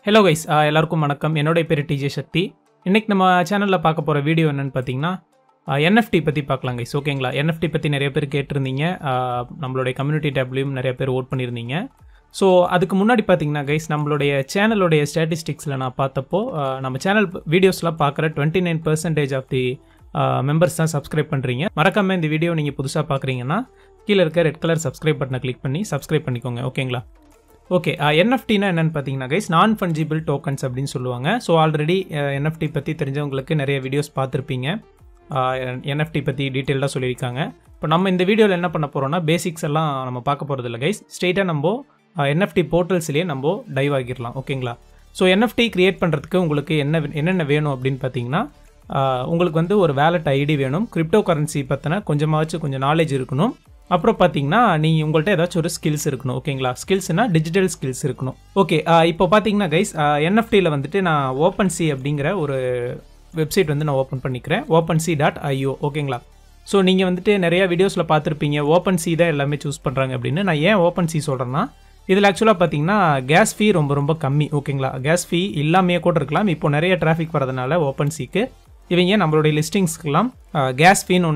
Hello guys, எல்லாருக்கும் வணக்கம். என்னோட பேர் டிஜே சக்தி. இன்னைக்கு நம்ம சேனல்ல பார்க்க போற வீடியோ என்னன்னு பாத்தீங்கன்னா NFT பத்தி பார்க்கலாம் guys. ஓகேங்களா? NFT பத்தி நிறைய பேர் கேட்டிருந்தீங்க. நம்மளுடைய கம்யூனிட்டி டேப்லயும் நிறைய பேர் வோட் பண்ணிருந்தீங்க. ஸோ அதுக்கு முன்னாடி பார்த்தீங்கன்னா கைஸ் நம்மளுடைய சேனலோடைய ஸ்டாட்டிஸ்டிக்ஸில் நான் பார்த்தப்போ நம்ம சேனல் வீடியோஸ்லாம் பார்க்குற 29% ஆஃப் தி மெம்பர்ஸ் தான் சப்ஸ்கிரைப் பண்ணுறீங்க. மறக்காமல் இந்த வீடியோ நீங்கள் புதுசாக பார்க்குறீங்கன்னா கீழே இருக்க ரெட் கலர் சப்ஸ்கிரைப் பட்டனை கிளிக் பண்ணி சப்ஸ்கிரைப் பண்ணிக்கோங்க. ஓகேங்களா? ஓகே, என்எஃப்டினா என்னென்னு பார்த்தீங்கன்னா கைஸ் நான் ஃபன்ஜிபிள் டோக்கன்ஸ் அப்படின்னு சொல்லுவாங்க. ஸோ ஆல்ரெடி என்எஃப்டி பற்றி தெரிஞ்சவங்களுக்கு நிறைய வீடியோஸ் பார்த்துருப்பீங்க. என்எஃப்டி பற்றி டீட்டெயிலாக சொல்லியிருக்காங்க. இப்போ நம்ம இந்த வீடியோவில் என்ன பண்ண போகிறோம்னா பேசிக்ஸ் எல்லாம் நம்ம பார்க்க போகிறது இல்லை கைஸ். ஸ்ட்ரெயிட்டாக நம்ம NFT போர்ட்டல்ஸ்லேயே நம்ம டைவ் ஆகிடலாம். ஓகேங்களா? ஸோ NFT க்ரியேட் பண்ணுறதுக்கு உங்களுக்கு என்னென்ன வேணும் அப்படின்னு பார்த்தீங்கன்னா உங்களுக்கு வந்து ஒரு வேலட் ஐடி வேணும். கிரிப்டோ கரன்சி பற்றின கொஞ்சம் நாலேஜ் இருக்கணும். அப்புறம் பார்த்தீங்கன்னா நீங்கள் உங்கள்கிட்ட ஏதாச்சும் ஒரு ஸ்கில்ஸ் இருக்கணும். ஓகேங்களா? ஸ்கில்ஸ்னால் டிஜிட்டல் ஸ்கில்ஸ் இருக்கணும். ஓகே, இப்போ பார்த்தீங்கன்னா கைஸ் NFTயில் வந்துட்டு நான் OpenSea அப்படிங்கிற ஒரு வெப்சைட் வந்து நான் ஓப்பன் பண்ணிக்கிறேன். OpenSea.io. ஓகேங்களா? ஸோ நீங்கள் வந்துட்டு நிறையா வீடியோஸில் பார்த்துருப்பீங்க OpenSea தான் எல்லாமே சூஸ் பண்ணுறாங்க அப்படின்னு. நான் ஏன் OpenSea சொல்கிறேன்னா இதில் ஆக்சுவலாக பார்த்தீங்கன்னா கேஸ் ஃபீ ரொம்ப கம்மி. ஓகேங்களா? கேஸ் ஃபீ இல்லாமையே கூட இருக்கலாம். இப்போ நிறைய டிராஃபிக் வரதுனால OpenSeaக்கு இவங்க நம்மளுடைய லிஸ்டிங்ஸ்க்கெல்லாம் கேஸ் ஃபீன்னு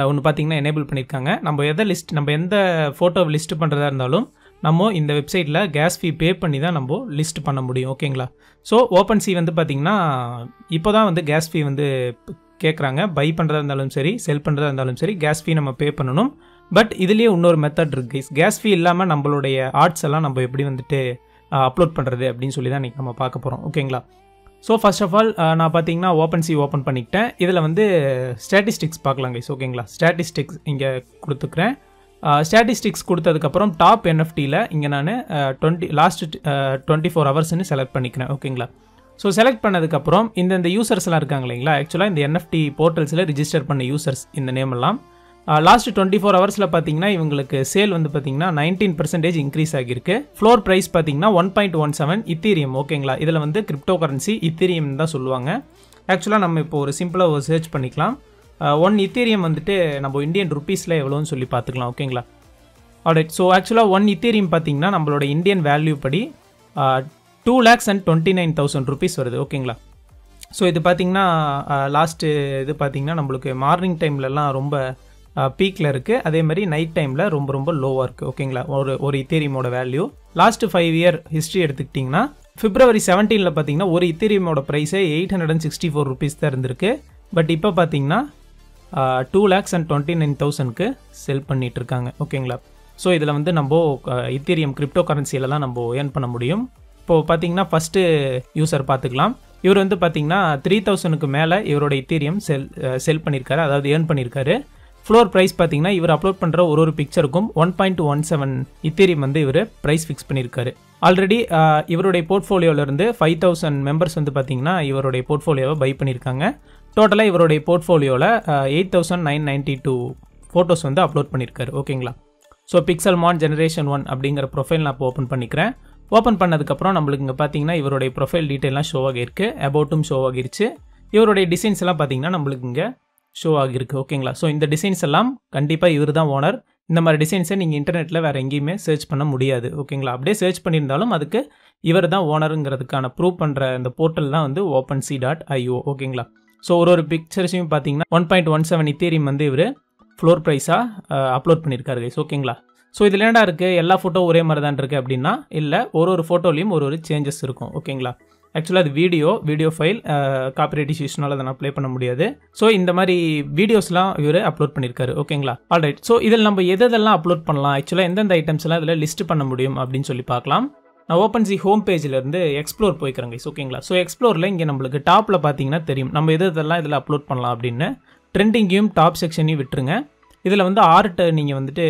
ஒன்று பார்த்தீங்கன்னா எனேபிள் பண்ணியிருக்காங்க. நம்ம எந்த ஃபோட்டோவை லிஸ்ட் பண்ணுறதா இருந்தாலும் நம்ம இந்த வெப்சைட்டில் கேஸ் ஃபீ பே பண்ணி தான் நம்ம லிஸ்ட் பண்ண முடியும். ஓகேங்களா? ஸோ OpenSea வந்து பார்த்திங்கன்னா இப்போ தான் வந்து கேஸ் ஃபீ வந்து கேட்குறாங்க. பை பண்ணுறதா இருந்தாலும் சரி, செல் பண்ணுறதா இருந்தாலும் சரி கேஸ் ஃபீ நம்ம பே பண்ணணும். பட் இதுலேயே இன்னொரு மெத்தட் இருக்குது. கேஸ் ஃபீ இல்லாமல் நம்மளுடைய ஆர்ட்ஸ் எல்லாம் நம்ம எப்படி வந்துட்டு அப்லோட் பண்ணுறது அப்படின்னு சொல்லி தான் இன்றைக்கி நம்ம பார்க்க போகிறோம். ஓகேங்களா? ஸோ ஃபர்ஸ்ட் ஆஃப் ஆல் நான் பார்த்தீங்கன்னா OpenSea ஓப்பன் பண்ணிக்கிட்டேன். இதில் வந்து ஸ்டாட்டிஸ்டிக்ஸ் பார்க்கலாம் கைஸ். ஓகேங்களா? ஸ்டாட்டிஸ்டிக்ஸ் இங்கே கொடுத்துக்கிறேன். ஸ்டாட்டிஸ்டிக்ஸ் கொடுத்ததுக்கப்புறம் டாப் NFTயில் இங்கே நான் லாஸ்ட் 24 ஹவர்ஸ்ன்னு செலக்ட் பண்ணிக்கிறேன். ஓகேங்களா? ஸோ செலக்ட் பண்ணதுக்கப்புறம் இந்த யூசர்ஸ்லாம் இருக்காங்க இல்லைங்களா? ஆக்சுவலாக இந்த NFT போர்ட்டல்ஸில் ரிஜிஸ்டர் பண்ண யூசர்ஸ் இந்த நேம் எல்லாம் லாஸ்ட் 24 ஹவர்ஸில் பார்த்தீங்கன்னா இவங்களுக்கு சேல் வந்து பார்த்தீங்கன்னா 19% இன்க்ரீஸ் ஆகியிருக்கு. ஃப்ளோர் ப்ரைஸ் பார்த்தீங்கன்னா 1.17 இத்தீரியம். ஓகேங்களா? இதில் வந்து கிரிப்டோ கரன்சி இத்தீரியம் தான் சொல்லுவாங்க. ஆக்சுவலாக நம்ம இப்போ ஒரு சிம்பிளாக ஒரு சர்ச் பண்ணிக்கலாம். 1 இத்தீரியம் வந்துட்டு நம்ம இந்தியன் ருப்பீஸில் எவ்வளோன்னு சொல்லி பார்த்துக்கலாம். ஓகேங்களா? ஆல்ரைட். ஸோ ஆக்சுவலாக 1 இத்தீரியம் பார்த்தீங்கன்னா நம்மளோட இந்தியன் வேல்யூ படி 2,29,000 ருப்பீஸ் வருது. ஓகேங்களா? ஸோ இது பார்த்தீங்கன்னா லாஸ்ட்டு இது பார்த்தீங்கன்னா நம்மளுக்கு மார்னிங் டைம்லலாம் ரொம்ப பீக்கில் இருக்குது. அதே மாதிரி நைட் டைமில் ரொம்ப லோவாக இருக்குது. ஓகேங்களா? ஒரு இத்தீரியமோட வேல்யூ லாஸ்ட் 5 இயர் ஹிஸ்ட்ரி எடுத்துக்கிட்டிங்கன்னா February 17 பார்த்தீங்கன்னா ஒரு இத்தீரியமோட ப்ரைஸே 864 ருப்பீஸ் தான் இருந்திருக்கு. பட் இப்போ பார்த்தீங்கன்னா 2,29,000க்கு செல் பண்ணிட்டு இருக்காங்க. ஓகேங்களா? ஸோ இதில் வந்து நம்ம இத்தீரியம் கிரிப்டோ கரன்சியில் தான் நம்ம ஏர்ன் பண்ண முடியும். இப்போது பார்த்தீங்கன்னா ஃபஸ்ட்டு யூசர் பார்த்துக்கலாம். இவர் வந்து பார்த்தீங்கன்னா 3,000க்கு மேலே இவரோட இத்தீரியம் செல் பண்ணியிருக்காரு, அதாவது ஏர்ன் பண்ணியிருக்காரு. ஃப்ளோர் ப்ரைஸ் பார்த்தீங்கன்னா இவர் அப்லோட் பண்ணுற ஒரு பிக்சருக்கும் 1.17 இத்தீரியம் வந்து இவர் ப்ரைஸ் ஃபிக்ஸ் பண்ணியிருக்காரு. ஆல்ரெடி இவருடைய போர்ட்ஃபோலியோவிலேருந்து 5,000 மெம்பர்ஸ் வந்து பார்த்தீங்கன்னா இவருடைய போர்ட்ஃபோலியோவை பை பண்ணியிருக்காங்க. டோட்டலாக இவருடைய போர்ட்ஃபோலியோவில் 8,992 ஃபோட்டோஸ் வந்து அப்லோட் பண்ணியிருக்காரு. ஓகேங்களா? ஸோ பிக்சல் மான் ஜெனரேஷன் 1 அப்படிங்கிற ப்ரொஃபைல் நான் இப்போ ஓப்பன் பண்ணிக்கிறேன். ஓப்பன் பண்ணதுக்கப்புறம் நம்மளுக்கு இங்கே பார்த்தீங்கன்னா இவருடைய ப்ரொஃபைல் டீட்டெயிலாம் ஷோ ஆகியிருக்கு. அபவுட்டும் ஷோ ஆகிருச்சு. இவருடைய டிசைன்ஸ் எல்லாம் பார்த்தீங்கன்னா நம்மளுக்கு இங்கே ஷோ ஆகிருக்கு. ஓகேங்களா? ஸோ இந்த டிசைன்ஸ் எல்லாம் கண்டிப்பாக இவர் தான் ஓனர். இந்த மாதிரி டிசைன்ஸை நீங்கள் இன்டர்நெட்டில் வேறு எங்கேயுமே சர்ச் பண்ண முடியாது. ஓகேங்களா? அப்படியே சர்ச் பண்ணியிருந்தாலும் அதுக்கு இவர் தான் ஓனருங்கிறதுக்கான ப்ரூவ் பண்ணுற இந்த போர்ட்டல் தான் வந்து OpenSea.io. ஓகேங்களா? ஸோ ஒரு பிக்சர்ஸையும் பார்த்தீங்கன்னா 1.17 இத்தீரியம் வந்து இவர் ஃப்ளோர் ப்ரைஸாக அப்லோட் பண்ணியிருக்காரு கைஸ். ஓகேங்களா? ஸோ இதில் என்னடா இருக்குது, எல்லா ஃபோட்டோ ஒரே மாதிரி தான் இருக்குது அப்படின்னா இல்லை, ஒரு ஃபோட்டோலையும் ஒரு சேஞ்சஸ் இருக்கும். ஓகேங்களா? ஆக்சுவலாக அது வீடியோ ஃபைல் காப்பிரைட் இஷ்யூஸ்னால அதை நான் ப்ளே பண்ண முடியாது. ஸோ இந்த மாதிரி வீடியோஸ்லாம் இவர் அப்லோட் பண்ணியிருக்காரு. ஓகேங்களா? ஆல்ரைட். ஸோ இதில் நம்ம எதெல்லாம் அப்லோட் பண்ணலாம், ஆக்சுவலாக எந்தெந்த ஐட்டம்ஸ்லாம் இதில் லிஸ்ட் பண்ண முடியும் அப்படின்னு சொல்லி பார்க்கலாம். நான் OpenSea ஹோம் பேஜிலேருந்து எக்ஸ்ப்ளோர் போய்க்கிறேன் கைஸ். ஓகேங்களா? ஸோ எக்ஸ்ப்ளோரில் இங்கே நம்மளுக்கு டாப்பில் பார்த்தீங்கன்னா தெரியும் நம்ம எதெல்லாம் இதில் அப்லோட் பண்ணலாம் அப்படின்னு. ட்ரெண்டிங்கையும் டாப் செக்ஷனையும் விட்டுருங்க. இதில் வந்து ஆர்ட் நீங்கள் வந்துட்டு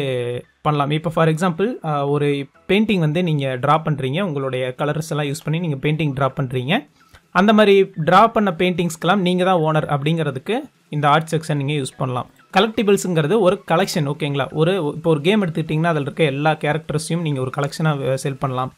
பண்ணலாம். இப்போ ஃபார் எக்ஸாம்பிள் ஒரு பெயிண்டிங் வந்து நீங்கள் ட்ரா பண்ணுறீங்க, உங்களுடைய கலர்ஸ் எல்லாம் யூஸ் பண்ணி நீங்கள் பெயிண்டிங் ட்ரா பண்ணுறீங்க. அந்த மாதிரி ட்ரா பண்ண பெயிண்டிங்ஸ்க்கெல்லாம் நீங்கள் தான் ஓனர் அப்படிங்கிறதுக்கு இந்த ஆர்ட் செக்ஷன் நீங்கள் யூஸ் பண்ணலாம். கலெக்டிபிள்ஸுங்கிறது ஒரு கலெக்ஷன். ஓகேங்களா? இப்போ ஒரு கேம் எடுத்துக்கிட்டிங்கன்னா அதில் இருக்க எல்லா கேரக்டர்ஸையும் நீங்கள் ஒரு கலெக்ஷனாக செல் பண்ணலாம்.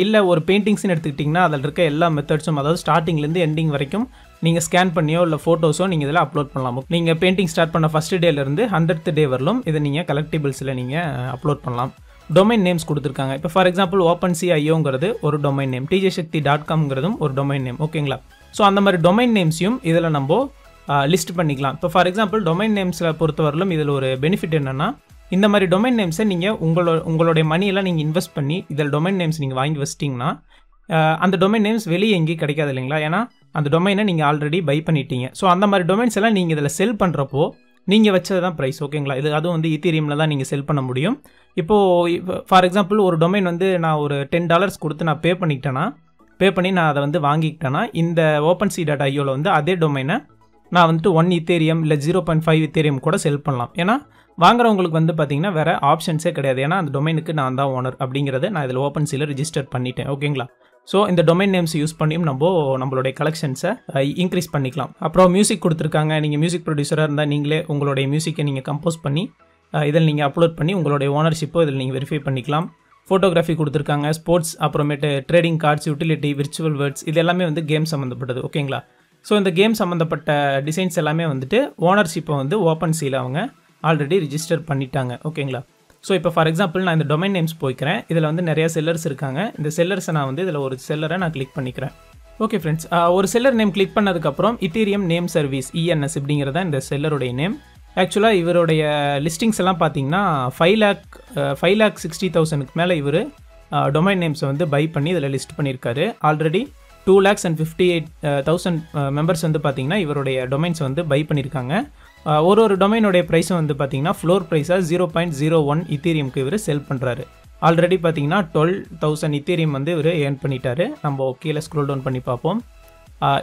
இல்லை ஒரு பெயிண்டிங்ஸ்னு எடுத்துக்கிட்டிங்கன்னா அதில் இருக்க எல்லா மெத்தட்ஸும், அதாவது ஸ்டார்டிங்லேருந்து எண்டிங் வரைக்கும் நீங்கள் ஸ்கேன் பண்ணியோ இல்லை ஃபோட்டோஸோ நீங்கள் இதில் அப்லோட் பண்ணலாம். நீங்கள் பெயிண்டிங் ஸ்டார்ட் பண்ண ஃபஸ்ட்டு டேலேருந்து 100th டே வரலும் இதை நீங்கள் கலெக்டிபிள்ஸில் நீங்கள் அப்லோட் பண்ணலாம். டொமைன் நேம்ஸ் கொடுத்துருக்காங்க. இப்போ ஃபார் எக்ஸாம்பிள் OpenCIOங்கிறது ஒரு டொமைன் நேம், tjshakti.comங்கிறதும் ஒரு டொமைன் நேம். ஓகேங்களா? ஸோ அந்த மாதிரி டொமைன் நேம்ஸையும் இதில் நம்ம லிஸ்ட் பண்ணிக்கலாம். இப்போ ஃபார் எக்ஸாம்பிள் டொமைன் நேம்ஸில் பொறுத்தவரையிலும் இதில் ஒரு பெனிஃபிட் என்னென்னா, இந்த மாதிரி டொமைன் நேம்ஸை நீங்கள் உங்களுடைய மணியெல்லாம் நீங்கள் இன்வெஸ்ட் பண்ணி இதில் டொமைன் நேம்ஸ் நீங்கள் வாங்கி வச்சிட்டிங்கன்னா அந்த டொமைன் நேம்ஸ் வெளியே எங்கேயும் கிடைக்காது இல்லைங்களா? ஏன்னா அந்த டொமைனை நீங்கள் ஆல்ரெடி பை பண்ணிட்டீங்க. ஸோ அந்த மாதிரி டொமைன்ஸ் எல்லாம் நீங்கள் இதில் செல் பண்ணுறப்போ நீங்கள் வச்சது தான் ப்ரைஸ். ஓகேங்களா? இது அதுவும் வந்து ஈத்தீரியமில் தான் நீங்கள் செல் பண்ண முடியும். இப்போது ஃபார் எக்ஸாம்பிள் ஒரு டொமைன் வந்து நான் ஒரு $10 கொடுத்து நான் பே பண்ணி நான் அதை வந்து வாங்கிக்கிட்டேன்னா இந்த OpenSea.ioவில் வந்து அதே டொமைனை நான் வந்துட்டு 1 ஈத்தேரியம் இல்லை 0.5 ஈத்தேரியம் கூட செல் பண்ணலாம். ஏன்னா வாங்குறவங்களுக்கு வந்து பார்த்தீங்கன்னா வேறு ஆப்ஷன்ஸே கிடையாது. ஏன்னா அந்த டொமைனுக்கு நான் தான் ஓனர் அப்படிங்கிறத நான் இதில் OpenSeaல ரிஜிஸ்டர் பண்ணிட்டேன். ஓகேங்களா? ஸோ இந்த டொமைன் நேம்ஸ் யூஸ் பண்ணியும் நம்மளுடைய கலெக்ஷன்ஸை இன்க்ரீஸ் பண்ணிக்கலாம். அப்புறம் மியூசிக் கொடுத்துருக்காங்க. நீங்கள் மியூசிக் ப்ரொடியூசராக இருந்தால் நீங்களே உங்களுடைய மியூசிக்கை நீங்கள் கம்போஸ் பண்ணி இதில் நீங்கள் அப்லோட் பண்ணி உங்களுடைய ஓனர்ஷிப்போ இதில் நீங்கள் வெரிஃபை பண்ணிக்கலாம். ஃபோட்டோகிராஃபி கொடுத்துருக்காங்க, ஸ்போர்ட்ஸ், அப்புறமேட்டு trading cards, utility, virtual worlds, இது எல்லாமே வந்து கேம் சம்மந்தப்பட்டது. ஓகேங்களா? ஸோ இந்த கேம் சம்மந்தப்பட்ட டிசைன்ஸ் எல்லாமே வந்துட்டு ஓனர்ஷிப்பை வந்து OpenSeaல அவங்க ஆல்ரெடி ரிஜிஸ்டர் பண்ணிட்டாங்க. ஓகேங்களா? ஸோ இப்போ ஃபார் எக்ஸாம்பிள் நான் இந்த டொமைன் நேம்ஸ் போய்க்கிறேன். இதில் வந்து நிறையா செல்லர்ஸ் இருக்காங்க. இந்த செல்லர்ஸை நான் வந்து இதில் ஒரு செல்லரை நான் கிளிக் பண்ணிக்கிறேன். ஓகே ஃப்ரெண்ட்ஸ், ஒரு செல்லர் நேம் கிளிக் பண்ணதுக்கப்புறம் Ethereum நேம் சர்வீஸ் ENS இப்படிங்கிறதா இந்த செல்லருடைய நேம். ஆக்சுவலாக இவருடைய லிஸ்டிங்ஸ் எல்லாம் பார்த்தீங்கன்னா 5,60,000க்கு மேலே இவர் டொமைன் நேம்ஸை வந்து பை பண்ணி இதில் லிஸ்ட் பண்ணியிருக்காரு. ஆல்ரெடி 2,58,000 மெம்பர்ஸ் வந்து பார்த்தீங்கன்னா இவருடைய டொமைன்ஸ் வந்து பை பண்ணியிருக்காங்க. ஒரு டொமைனுடைய ப்ரைஸும் வந்து பார்த்தீங்கன்னா ஃப்ளோர் ப்ரைஸாக 0.01 ஈத்தீரியம்க்கு இவர் செல் பண்ணுறாரு. ஆல்ரெடி பார்த்தீங்கன்னா 12,000 ஈத்தீரியம் வந்து இவர் ஏர்ன் பண்ணிட்டாரு. நம்ம கீழே ஸ்க்ரோல் டவுன் பண்ணி பார்ப்போம்.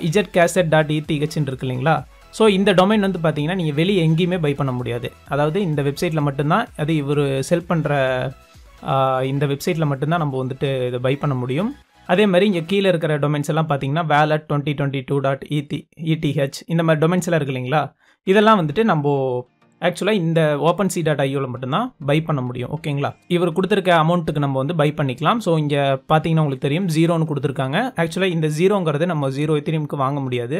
izcaset.eth இருக்கு இல்லைங்களா? ஸோ இந்த டொமைன் வந்து பார்த்தீங்கன்னா நீங்கள் வெளியே எங்கேயுமே பை பண்ண முடியாது. அதாவது இந்த வெப்சைட்டில் மட்டும்தான், அது இவர் செல் பண்ணுற இந்த வெப்சைட்டில் மட்டும்தான் நம்ம வந்துட்டு இதை பை பண்ண முடியும். அதே மாதிரி இங்கே கீழே இருக்கிற டொமைன்ஸ் எல்லாம் பார்த்தீங்கன்னா wallet2022.eth இந்த மாதிரி டொமைன்ஸ் எல்லாம் இருக்கு இல்லைங்களா? இதெல்லாம் வந்துட்டு நம்ம ஆக்சுவலாக இந்த OpenSea.ioவில் மட்டும்தான் பை பண்ண முடியும். ஓகேங்களா? இவர் கொடுத்துருக்க அமௌண்ட்டுக்கு நம்ம வந்து பை பண்ணிக்கலாம். ஸோ இங்கே பார்த்தீங்கன்னா உங்களுக்கு தெரியும் 0ன்னு கொடுத்துருக்காங்க. ஆக்சுவலாக இந்த 0ங்கிறது நம்ம 0 ஈத்தீரியம்க்கு வாங்க முடியாது.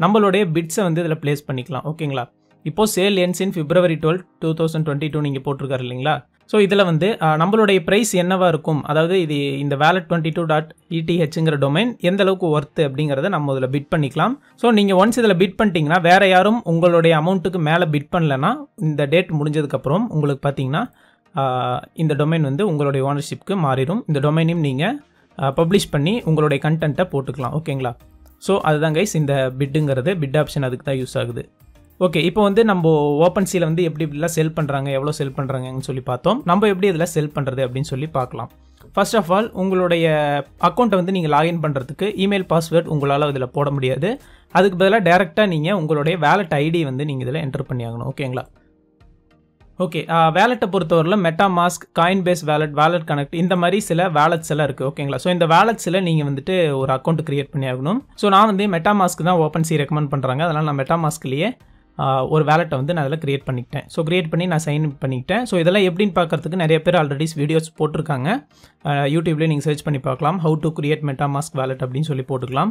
நம்மளுடைய பிட்ஸை வந்து இதில் ப்ளேஸ் பண்ணிக்கலாம். ஓகேங்களா? இப்போது சேல் எண்ட்ஸ் இன் February 12, 2022 நீங்கள் போட்டிருக்காரு இல்லைங்களா? ஸோ இதில் வந்து நம்மளுடைய ப்ரைஸ் என்னவாக இருக்கும், அதாவது இந்த wallet22.ethங்கிற டொமைன் எந்த அளவுக்கு ஒர்த்து அப்படிங்கிறத நம்ம இதில் பிட் பண்ணிக்கலாம். ஸோ நீங்கள் ஒன்ஸ் இதில் பிட் பண்ணிட்டீங்கன்னா வேறு யாரும் உங்களுடைய அமௌண்ட்டுக்கு மேலே பிட் பண்ணலைன்னா இந்த டேட் முடிஞ்சதுக்கப்புறம் உங்களுக்கு பார்த்தீங்கன்னா இந்த டொமைன் வந்து உங்களுடைய ஓனர்ஷிப்க்கு மாறிடும். இந்த டொமைனையும் நீங்கள் பப்ளிஷ் பண்ணி உங்களுடைய கண்டென்ட்டை போட்டுக்கலாம். ஓகேங்களா? ஸோ அதுதான் கைஸ் இந்த பிட்டுங்கிறது, பிட் ஆப்ஷன் அதுக்கு தான் யூஸ் ஆகுது. ஓகே, இப்போ வந்து நம்ம OpenSeaல வந்து எப்படிலாம் செல் பண்ணுறாங்க, எவ்வளோ செல் பண்ணுறாங்கன்னு சொல்லி பார்த்தோம். நம்ம எப்படி இதில் செல் பண்ணுறது அப்படின்னு சொல்லி பார்க்கலாம். ஃபர்ஸ்ட் ஆஃப் ஆல் உங்களுடைய அக்கௌண்ட்டை வந்து நீங்கள் லாகின் பண்ணுறதுக்கு இமெயில் பாஸ்வேர்ட் உங்களால் இதில் போட முடியாது. அதுக்கு பதிலாக டேரெக்டாக நீங்கள் உங்களுடைய வேலட் ஐடி வந்து நீங்கள் இதில் என்டர் பண்ணி ஆகணும். ஓகேங்களா? ஓகே, வேலெட்டை பொறுத்தவரையில் MetaMask, Coinbase wallet, wallet connect இந்த மாதிரி சில வேலட்ஸ் எல்லாம் இருக்குது. ஓகேங்களா? ஸோ இந்த வேலட்ஸில் நீங்கள் வந்துட்டு ஒரு அக்கௌண்ட் க்ரியேட் பண்ணி ஆகணும். ஸோ நான் வந்து மெட்டாமாஸ்க் தான் OpenSea ரெக்கமெண்ட் பண்ணுறாங்க. அதனால் நான் மெட்டாமாஸ்க்லேயே ஒரு வேலெட்டை வந்து நான் அதில் க்ரியேட் பண்ணிக்கிட்டேன். ஸோ க்ரியேட் பண்ணி நான் சைன் இன் பண்ணிக்கிட்டேன். ஸோ இதெல்லாம் எப்படின்னு பார்க்குறதுக்கு நிறைய பேர் ஆல்ரெடி வீடியோஸ் போட்டிருக்காங்க. யூடியூப்லேயே நீங்கள் சர்ச் பண்ணி பார்க்கலாம். How to create MetaMask wallet அப்படின்னு சொல்லி போட்டுக்கலாம்.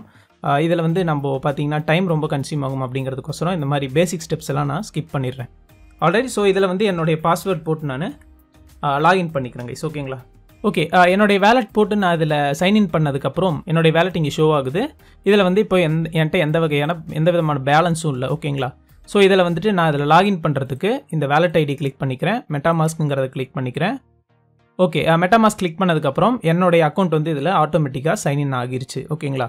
இதில் வந்து நம்ம பார்த்தீங்கன்னா டைம் ரொம்ப கன்சியூம் ஆகும் அப்படிங்கிறதுக்கோசரம் இந்த மாதிரி பேசிக் ஸ்டெப்ஸ் எல்லாம் நான் ஸ்கிப் பண்ணிடுறேன் ஆல்ரெடி. ஸோ இதில் வந்து என்னுடைய பாஸ்வேர்ட் போட்டு நான் லாகின் பண்ணிக்கிறேன் கைஸ். ஓகேங்களா? ஓகே, என்னுடைய வேலட் போட்டு நான் இதில் சைன்இன் பண்ணதுக்கப்புறம் என்னுடைய வேலட் இங்கே ஷோ ஆகுது. இதில் வந்து இப்போ என்கிட்ட எந்த விதமான பேலன்ஸும் இல்லை. ஓகேங்களா? ஸோ இதில் வந்துட்டு நான் இதில் லாகின் பண்ணுறதுக்கு இந்த வேலட் ஐடி கிளிக் பண்ணிக்கிறேன், மெட்டாமாஸ்க்குங்கிறத கிளிக் பண்ணிக்கிறேன். ஓகே, மெட்டாமாஸ்க் கிளிக் பண்ணதுக்கப்புறம் என்னுடைய அக்கௌண்ட் வந்து இதில் ஆட்டோமேட்டிக்காக சைன்இன் ஆகிருச்சு. ஓகேங்களா?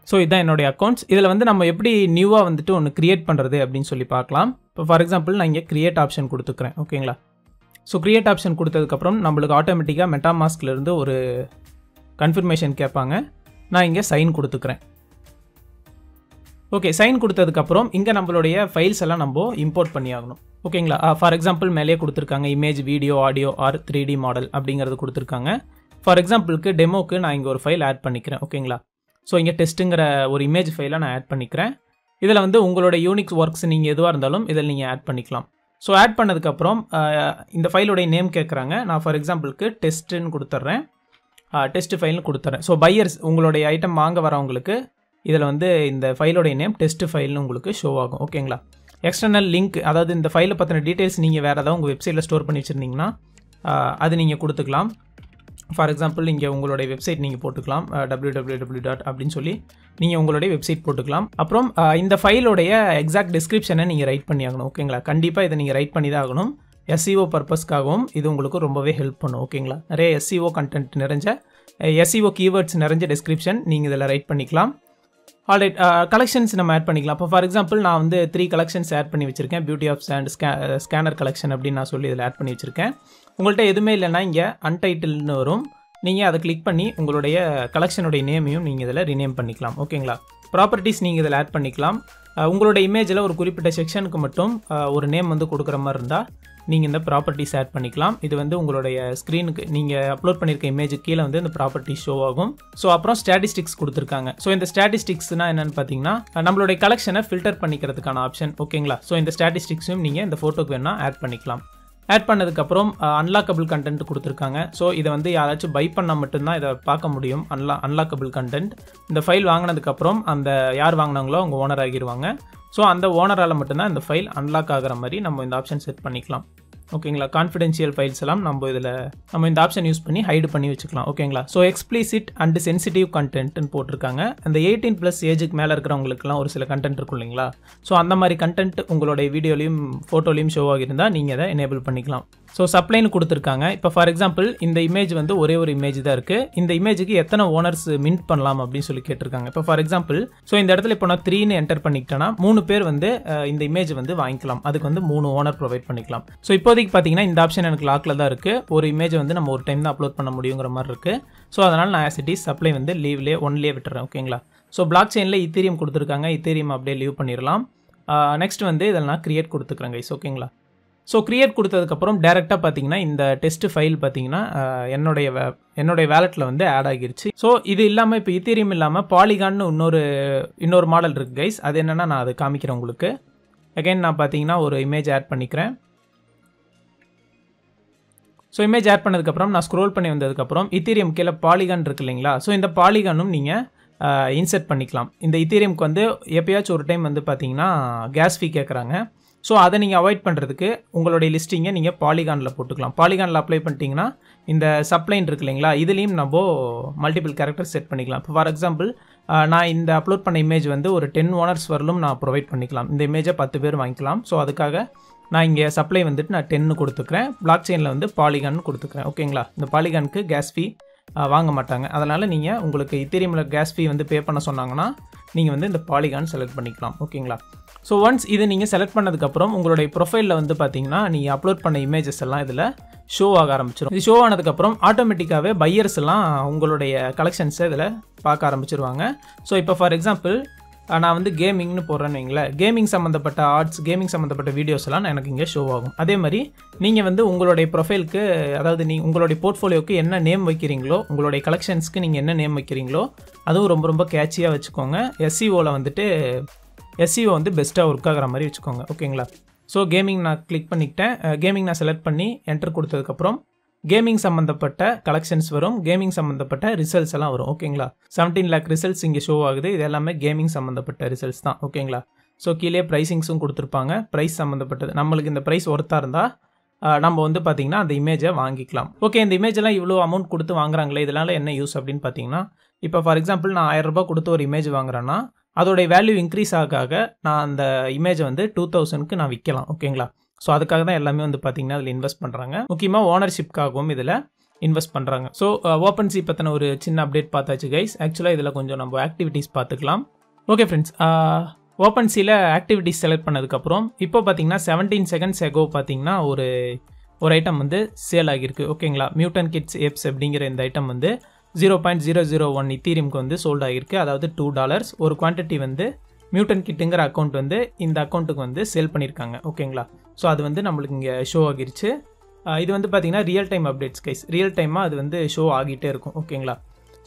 ஸோ இதுதான் என்னுடைய அக்கௌண்ட்ஸ். இதில் வந்து நம்ம எப்படி நியூவாக வந்துட்டு ஒன்று க்ரியேட் பண்ணுறது அப்படின்னு சொல்லி பார்க்கலாம். இப்போ ஃபார் எக்ஸாம்பிள் நான் இங்கே க்ரியேட் ஆப்ஷன் கொடுத்துக்கிறேன். ஓகேங்களா? ஸோ க்ரியேட் ஆப்ஷன் கொடுத்ததுக்கப்புறம் நம்மளுக்கு ஆட்டோமேட்டிக்காக மெட்டாமாஸ்க்லேருந்து ஒரு கன்ஃபர்மேஷன் கேட்பாங்க. நான் இங்கே சைன் கொடுத்துக்கிறேன். ஓகே, சைன் கொடுத்ததுக்கப்புறம் இங்கே நம்மளுடைய ஃபைல்ஸ் எல்லாம் நம்ம இம்போர்ட் பண்ணி ஆகணும். ஓகேங்களா? ஃபார் எக்ஸாம்பிள் மேலே கொடுத்துருக்காங்க image, video, audio or 3D model அப்படிங்கிறது கொடுத்துருக்காங்க. ஃபார் எக்ஸாம்பிளுக்கு டெமோக்கு நான் இங்கே ஒரு ஃபைல் ஆட் பண்ணிக்கிறேன். ஓகேங்களா? ஸோ இங்கே டெஸ்ட்டுங்கிற ஒரு இமேஜ் ஃபைலை நான் ஆட் பண்ணிக்கிறேன். இதில் வந்து உங்களோட யூனிக்ஸ் ஒர்க்ஸ் நீங்கள் எதுவாக இருந்தாலும் இதில் நீங்கள் ஆட் பண்ணிக்கலாம். ஸோ ஆட் பண்ணதுக்கப்புறம் இந்த ஃபைலோடைய நேம் கேட்குறாங்க. நான் ஃபார் எக்ஸாம்பிளுக்கு டெஸ்ட்டுன்னு கொடுத்துட்றேன், டெஸ்ட் ஃபைல்னு கொடுத்துட்றேன். ஸோ பையர்ஸ் உங்களுடைய ஐட்டம் வாங்க வரவங்களுக்கு இதில் வந்து இந்த ஃபைலோடைய நேம் டெஸ்ட் ஃபைல்னு உங்களுக்கு ஷோ ஆகும். ஓகேங்களா? எக்ஸ்டர்னல் லிங்க், அதாவது இந்த ஃபைலை பற்றின டீட்டெயில்ஸ் நீங்கள் வேறு ஏதாவது உங்கள் வெப்சைட்டில் ஸ்டோர் பண்ணி வச்சுருந்தீங்கன்னா அது நீங்கள் கொடுத்துக்கலாம். ஃபார் எக்ஸாம்பிள் இங்கே உங்களுடைய வெப்சைட் நீங்கள் போட்டுக்கலாம், www. அப்படின்னு சொல்லி நீங்கள் உங்களுடைய வெப்சைட் போட்டுக்கலாம். அப்புறம் இந்த ஃபைலோடைய எக்ஸாக்ட் டிஸ்கிரிப்ஷனை நீங்கள் ரைட் பண்ணி ஆகணும். ஓகேங்களா, கண்டிப்பாக இதை நீங்கள் ரைட் பண்ணி தான் ஆகணும். SEO பர்பஸ்க்காகவும் இது உங்களுக்கு ரொம்பவே ஹெல்ப் பண்ணும். ஓகேங்களா, நிறைய SEO கண்டென்ட் நிறைஞ்ச SEO கீவேர்ட்ஸ் நிறைஞ்ச டிஸ்கிரிப்ஷன் நீங்கள் இதில் ரைட் பண்ணிக்கலாம். ஆல்ரைட், கலெக்ஷன்ஸ் நம்ம ஆட் பண்ணிக்கலாம். இப்போ ஃபார் எக்ஸாம்பிள் நான் வந்து 3 கலெக்ஷன்ஸ் ஆட் பண்ணி வச்சுருக்கேன். Beauty of sand, scanner collection அப்படின்னு நான் சொல்லி இதில் ஆட் பண்ணி வச்சுருக்கேன். உங்கள்கிட்ட எதுவுமே இல்லைன்னா இங்கே அன்டைட்டில்னு வரும். நீங்கள் அதை கிளிக் பண்ணி உங்களுடைய கலெக்ஷனுடைய நேமையும் நீங்கள் இதில் ரீநேம் பண்ணிக்கலாம். ஓகேங்களா, ப்ராப்பர்ட்டிஸ் நீங்கள் இதில் ஆட் பண்ணிக்கலாம். உங்களோட இமேஜில் ஒரு குறிப்பிட்ட செக்ஷனுக்கு மட்டும் ஒரு நேம் வந்து கொடுக்குற மாதிரி இருந்தால் நீங்கள் இந்த ப்ராப்பர்ட்டிஸ் ஆட் பண்ணிக்கலாம். இது வந்து உங்களுடைய ஸ்க்ரீனுக்கு நீங்கள் அப்லோட் பண்ணியிருக்க இமேஜுக்கு கீழே வந்து இந்த ப்ராப்பர்ட்டி ஷோ ஆகும். ஸோ அப்புறம் ஸ்டாட்டிஸ்டிக்ஸ் கொடுத்துருக்காங்க. ஸோ இந்த ஸ்டாட்டிஸ்டிக்ஸ்னால் என்னென்னு பார்த்தீங்கன்னா நம்மளுடைய கலெக்ஷனை ஃபில்டர் பண்ணிக்கிறதுக்கான ஆப்ஷன். ஓகேங்களா, ஸோ இந்த ஸ்டாட்டிஸ்டிக்ஸும் நீங்கள் இந்த ஃபோட்டோக்கு வேணால் ஆட் பண்ணிக்கலாம். ஆட் பண்ணதுக்கப்புறம் அன்லாக்கபிள் கண்டென்ட் கொடுத்துருக்காங்க. ஸோ இதை வந்து யாராச்சும் பை பண்ணால் மட்டும்தான் இதை பார்க்க முடியும். அன்லாக்கபிள் கண்டென்ட் இந்த ஃபைல் வாங்கினதுக்கப்புறம் அந்த யார் வாங்கினாங்களோ அவங்க ஓனர் ஆகிடுவாங்க. ஸோ அந்த ஓனரால் மட்டும்தான் இந்த ஃபைல் அன்லாக் ஆகிற மாதிரி நம்ம இந்த ஆப்ஷன் செட் பண்ணிக்கலாம். ஓகேங்களா, கான்ஃபிடென்ஷியல் ஃபைல்ஸ் எல்லாம் நம்ம இந்த ஆப்ஷன் யூஸ் பண்ணி ஹைடு பண்ணி வச்சுக்கலாம். ஓகேங்களா, ஸோ எக்ஸ்பிளிசிட் அண்ட் சென்சிட்டிவ் கண்டென்ட்னு போட்டிருக்காங்க. அந்த 18+ ஏஜுக்கு மேலே இருக்கிறவங்களுக்குலாம் ஒரு சில கண்டென்ட் இருக்கும் இல்லைங்களா. ஸோ அந்த மாதிரி கண்டென்ட் உங்களுடைய வீடியோலையும் ஃபோட்டோலையும் ஷோ ஆகியிருந்தால் நீங்கள் அதை எனேபிள் பண்ணிக்கலாம். ஸோ சப்ளைன்னு கொடுத்துருக்காங்க. இப்போ ஃபார் எக்ஸாம்பிள் இந்த இமேஜ் வந்து ஒரே ஒரு இமேஜ் தான் இருக்குது. இந்த இமேஜுக்கு எத்தனை ஓனர்ஸ் மின்ட் பண்ணலாம் அப்படின்னு சொல்லி கேட்டிருக்காங்க. இப்போ ஃபார் எக்ஸாம்பிள் ஸோ இந்த இடத்துல இப்போ நான் 3ன்னு என்டர் பண்ணிக்கிட்டேன்னா 3 பேர் வந்து இந்த இமேஜ் வந்து வாங்கிக்கலாம். அதுக்கு வந்து 3 ஓனர் ப்ரொவைட் பண்ணிக்கலாம். ஸோ இப்போதைக்கு பார்த்தீங்கன்னா இந்த ஆப்ஷன் எனக்கு லாக்கில் தான் இருக்குது. ஒரு இமேஜை வந்து நம்ம ஒரு டைம் தான் அப்லோட் பண்ண முடியுங்கிற மாதிரி இருக்குது. ஸோ அதனால் நான் ஆஸ் இட் இஸ் சப்ளை வந்து லீவ்லேயே ஒன்லேயே விட்டுறேன். ஓகேங்களா, ஸோ பிளாக் செயினில் இத்தீரியம் கொடுத்துருக்காங்க. இத்தீரியம் அப்படியே லீவ் பண்ணிடலாம். நெக்ஸ்ட் வந்து இதில் நான் கிரியேட் கொடுத்துக்கிறேன் கைஸ். ஓகேங்களா, ஸோ கிரியேட் கொடுத்ததுக்கப்புறம் டேரெக்டாக பார்த்தீங்கன்னா இந்த டெஸ்ட் ஃபைல் பார்த்தீங்கன்னா என்னுடைய வேலெட்டில் வந்து ஆட் ஆகிருச்சு. ஸோ இது இல்லாமல் இப்போ இத்தீரியம் இல்லாமல் பாலிகான்னு இன்னொரு மாடல் இருக்குது கைஸ். அது என்னென்னா நான் அதை காமிக்கிறேன் உங்களுக்கு. அகைன் நான் பார்த்தீங்கன்னா ஒரு இமேஜ் ஆட் பண்ணிக்கிறேன். ஸோ இமேஜ் ஆட் பண்ணதுக்கப்புறம் நான் ஸ்க்ரோல் பண்ணி வந்ததுக்கப்புறம் இத்தீரியம் கீழே பாலிகான் இருக்கு இல்லைங்களா. ஸோ இந்த பாலிகானும் நீங்கள் இன்செர்ட் பண்ணிக்கலாம். இந்த இத்தீரியம்க்கு வந்து எப்பயாச்சும் ஒரு டைம் வந்து பார்த்தீங்கன்னா கேஸ் ஃபீ கேட்குறாங்க. ஸோ அதை நீங்கள் அவாய்ட் பண்ணுறதுக்கு உங்களுடைய லிஸ்டிங்கை நீங்கள் பாலிகானில் போட்டுக்கலாம். பாலிகானில் அப்ளை பண்ணிட்டீங்கன்னா இந்த சப்ளைன் இருக்கு இல்லைங்களா, இதுலேயும் நம்ம மல்டிபிள் கேரக்டர் செட் பண்ணிக்கலாம். இப்போ ஃபார் எக்ஸாம்பிள் நான் இந்த அப்லோட் பண்ண இமேஜ் வந்து ஒரு 10 ஓனர்ஸ் வரலும் நான் ப்ரொவைட் பண்ணிக்கலாம். இந்த இமேஜை 10 பேர் வாங்கிக்கலாம். ஸோ அதுக்காக நான் இங்கே சப்ளை வந்துட்டு நான் 10 கொடுத்துக்கிறேன். பிளாக் செயினில் வந்து பாலிகான் கொடுத்துக்கிறேன். ஓகேங்களா, இந்த பாலிகானுக்கு கேஸ் ஃபீ வாங்க மாட்டாங்க. அதனால் நீங்கள் உங்களுக்கு இத்தீரியமில் கேஸ் ஃபீ வந்து பே பண்ண சொன்னாங்கன்னா நீங்கள் வந்து இந்த பாலிகான் செலக்ட் பண்ணிக்கலாம். ஓகேங்களா, ஸோ ஒன்ஸ் இது நீங்கள் செலக்ட் பண்ணதுக்கப்புறம் உங்களுடைய ப்ரொஃபைலில் வந்து பார்த்தீங்கன்னா நீங்கள் அப்லோட் பண்ண இமேஜஸ் எல்லாம் இதில் ஷோ ஆக ஆரம்பிச்சிடும். இது ஷோ ஆனதுக்கப்புறம் ஆட்டோமேட்டிக்காகவே பையர்ஸ் எல்லாம் உங்களுடைய கலெக்ஷன்ஸை இதில் பார்க்க ஆரம்பிச்சிருவாங்க. ஸோ இப்போ ஃபார் எக்ஸாம்பிள் நான் வந்து கேமிங்னு போடுறேன்னு வைங்களேன், கேமிங் சம்மந்தப்பட்ட ஆர்ட்ஸ், கேமிங் சம்மந்தப்பட்ட வீடியோஸ் எல்லாம் எனக்கு இங்கே ஷோ ஆகும். அதே மாதிரி நீங்கள் வந்து உங்களுடைய ப்ரொஃபைலுக்கு, அதாவது உங்களுடைய போர்ட்ஃபோலியோக்கு என்ன நேம் வைக்கிறீங்களோ, உங்களுடைய கலெக்ஷன்ஸ்க்கு நீங்கள் என்ன நேம் வைக்கிறீங்களோ அதுவும் ரொம்ப ரொம்ப கேட்சியாக வச்சுக்கோங்க. SEOவில் வந்துட்டு SEO வந்து பெஸ்ட்டாக ஒர்க் ஆகிற மாதிரி வச்சுக்கோங்க. ஓகேங்களா, ஸோ கேமிங் நான் கிளிக் பண்ணிக்கிட்டேன். கேமிங் நான் செலக்ட் பண்ணி என்டர் கொடுத்ததுக்கப்புறம் கேமிங் சம்மந்தப்பட்ட கலெக்ஷன்ஸ் வரும், கேமிங் சம்மந்தப்பட்ட ரிசல்ட்ஸ் எல்லாம் வரும். ஓகேங்களா, 17 lakh ரிசல்ட்ஸ் இங்கே ஷோ ஆகுது. இது எல்லாமே கேமிங் சம்மந்தப்பட்ட ரிசல்ட்ஸ் தான். ஓகேங்களா, ஸோ கீழே ப்ரைஸிங்ஸும் கொடுத்துருப்பாங்க. ப்ரைஸ் சம்மந்தப்பட்டது, நம்மளுக்கு இந்த ப்ரைஸ் ஒர்த்தாக இருந்தால் நம்ம வந்து பார்த்திங்கன்னா அந்த இமேஜை வாங்கிக்கலாம். ஓகே, இந்த இமேஜெல்லாம் இவ்வளோ அமௌண்ட் கொடுத்து வாங்குறாங்களே, இதனால் என்ன யூஸ் அப்படின்னு பார்த்தீங்கன்னா, இப்போ ஃபார் எக்ஸாம்பிள் நான் 1000 ரூபாய் கொடுத்து ஒரு இமேஜ் வாங்குறேன்னா அதோடைய வேல்யூ இன்க்ரீஸ் ஆக நான் அந்த இமேஜை வந்து 2000க்கு நான் விற்கலாம். ஓகேங்களா, ஸோ அதுக்காக தான் எல்லாமே வந்து பார்த்தீங்கன்னா அதில் இன்வெஸ்ட் பண்ணுறாங்க. முக்கியமாக ஓனர்ஷிப்காகவும் இதில் இன்வெஸ்ட் பண்ணுறாங்க. ஸோ ஓப்பன்சி பற்றின ஒரு சின்ன அப்டேட் பார்த்தாச்சு கைஸ். ஆக்சுவலாக இதில் கொஞ்சம் நம்ம ஆக்டிவிட்டீஸ் பார்த்துக்கலாம். ஓகே ஃப்ரெண்ட்ஸ், ஓப்பன்சியில் ஆக்டிவிட்டீஸ் செலக்ட் பண்ணதுக்கப்புறம் இப்போ பார்த்தீங்கன்னா 17 seconds ago பார்த்தீங்கன்னா ஒரு ஐட்டம் வந்து சேல் ஆகியிருக்கு. ஓகேங்களா, மியூட்டன் கிட்ஸ் ஏப்ஸ் அப்படிங்கிற இந்த ஐட்டம் வந்து 0.001 இத்தீரியம்க்கு வந்து சோல்ட் ஆகிருக்கு. அதாவது $2. ஒரு குவான்டிட்டி வந்து மியூட்டன் கிட்டுங்கிற அக்கௌண்ட் வந்து இந்த அக்கௌண்ட்டுக்கு வந்து சேல் பண்ணியிருக்காங்க. ஓகேங்களா, ஸோ அது வந்து நம்மளுக்கு இங்கே ஷோ ஆகிருச்சு. இது வந்து பார்த்தீங்கன்னா real time updates guys. Real டைமாக அது வந்து ஷோ ஆகிட்டே இருக்கும். ஓகேங்களா,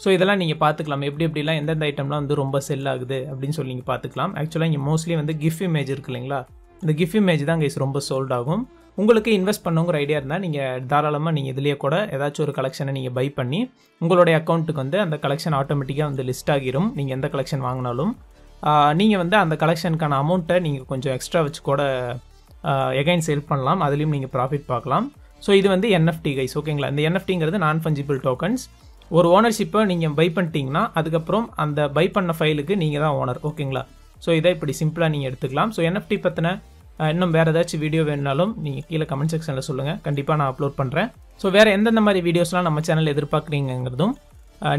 ஸோ இதெல்லாம் நீங்கள் பார்த்துக்கலாம். எப்படிலாம் எந்தெந்த ஐட்டம்லாம் வந்து ரொம்ப செல் ஆகுது அப்படின்னு சொல்லி நீங்கள் பார்த்துக்கலாம். ஆக்சுவலாக இங்கே மோஸ்ட்லி வந்து கிஃப்ட் இமேஜ் இருக்கு இல்லைங்களா, இந்த கிஃப்ட் இமேஜ் தான் கைஸ் ரொம்ப சோல்ட் ஆகும். உங்களுக்கு இன்வெஸ்ட் பண்ணுங்கிற ஐடியா இருந்தால் நீங்கள் தாராளமாக நீங்கள் இதுலேயே கூட ஏதாச்சும் ஒரு கலெக்ஷனை நீங்கள் பை பண்ணி உங்களுடைய அக்கௌண்ட்டுக்கு வந்து அந்த கலெக்ஷன் ஆட்டோமேட்டிக்காக வந்து லிஸ்ட் ஆகிரும். நீங்கள் எந்த கலெக்ஷன் வாங்கினாலும் நீங்கள் வந்து அந்த கலெக்ஷனுக்கான அமௌண்ட்டை நீங்கள் கொஞ்சம் எக்ஸ்ட்ரா வச்சு கூட எகைன் சேல் பண்ணலாம். அதுலேயும் நீங்கள் ப்ராஃபிட் பார்க்கலாம். ஸோ இது வந்து NFT கைஸ். ஓகேங்களா, இந்த NFTங்கிறது நான் ஃபஞ்சிபிள் டோக்கன்ஸ். ஒரு ஓனர்ஷிப்பை நீங்கள் பை பண்ணிட்டீங்கன்னா அதுக்கப்புறம் அந்த பை பண்ண ஃபைலுக்கு நீங்கள் தான் ஓனர். ஓகேங்களா, ஸோ இதை இப்படி சிம்பிளாக நீங்கள் எடுத்துக்கலாம். ஸோ NFT பற்றின இன்னும் வேறு ஏதாச்சும் வீடியோ வேணுனாலும் நீங்கள் கீழே கமெண்ட் செக்ஷனில் சொல்லுங்கள், கண்டிப்பாக நான் அப்லோட் பண்ணுறேன். ஸோ வேறு எந்தெந்த மாதிரி வீடியோஸ்லாம் நம்ம சேனல் எதிர்பார்க்குறீங்கிறதும்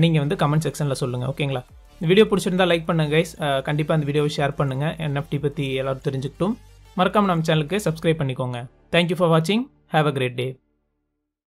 நீங்கள் வந்து கமெண்ட் செக்ஷனில் சொல்லுங்கள். ஓகேங்களா, இந்த வீடியோ பிடிச்சிருந்தா லைக் பண்ணுங்கள் கைஸ். கண்டிப்பாக இந்த வீடியோவை ஷேர் பண்ணுங்கள், NFT பற்றி எல்லோரும் தெரிஞ்சுக்கிட்டும். மறக்காமல் நம்ம சேனலுக்கு சப்ஸ்கிரைப் பண்ணிக்கோங்க. தேங்க்யூ ஃபார் வாட்சிங். Have a great day.